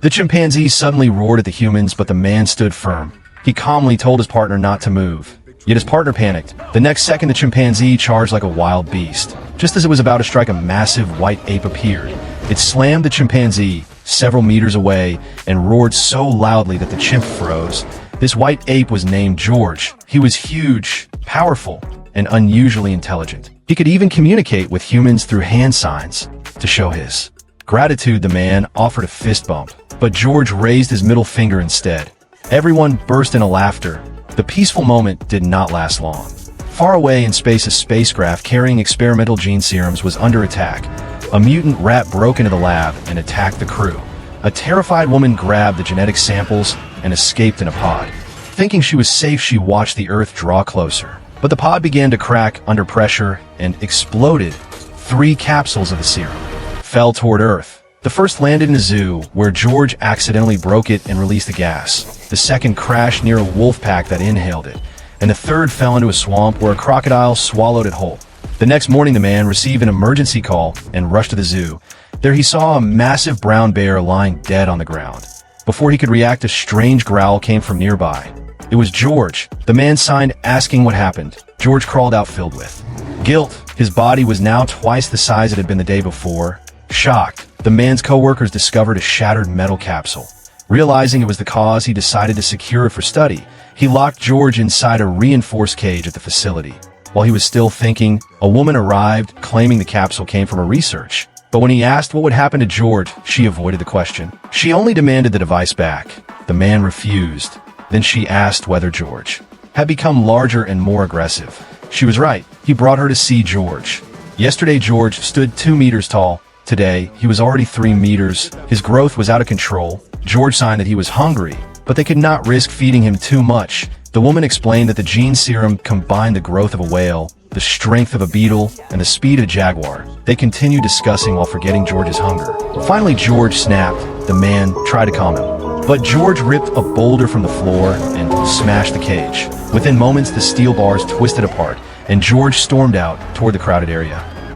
The chimpanzee suddenly roared at the humans, but the man stood firm. He calmly told his partner not to move. Yet his partner panicked. The next second, the chimpanzee charged like a wild beast. Just as it was about to strike, a massive white ape appeared. It slammed the chimpanzee several meters away and roared so loudly that the chimp froze. This white ape was named George. He was huge, powerful, and unusually intelligent. He could even communicate with humans through hand signs. To show his gratitude, the man offered a fist bump, but George raised his middle finger instead. Everyone burst into laughter. The peaceful moment did not last long. Far away in space, a spacecraft carrying experimental gene serums was under attack. A mutant rat broke into the lab and attacked the crew. A terrified woman grabbed the genetic samples and escaped in a pod. Thinking she was safe, she watched the Earth draw closer. But the pod began to crack under pressure and exploded. 3 capsules of the serum fell toward Earth. The first landed in a zoo, where George accidentally broke it and released the gas. The second crashed near a wolf pack that inhaled it. And the third fell into a swamp where a crocodile swallowed it whole. The next morning, the man received an emergency call and rushed to the zoo. There he saw a massive brown bear lying dead on the ground. Before he could react, a strange growl came from nearby. It was George. The man signed, asking what happened. George crawled out filled with guilt. His body was now twice the size it had been the day before. Shocked, the man's co-workers discovered a shattered metal capsule. Realizing it was the cause, he decided to secure it for study. He locked George inside a reinforced cage at the facility. While he was still thinking, a woman arrived, claiming the capsule came from her research. But when he asked what would happen to George, she avoided the question. She only demanded the device back. The man refused. Then she asked whether George had become larger and more aggressive. She was right. He brought her to see George. Yesterday, George stood 2 meters tall. Today, he was already 3 meters. His growth was out of control. George signed that he was hungry, but they could not risk feeding him too much. The woman explained that the gene serum combined the growth of a whale, the strength of a beetle, and the speed of a jaguar. They continued discussing while forgetting George's hunger. Finally, George snapped. The man tried to calm him, but George ripped a boulder from the floor and smashed the cage. Within moments, the steel bars twisted apart, and George stormed out toward the crowded area.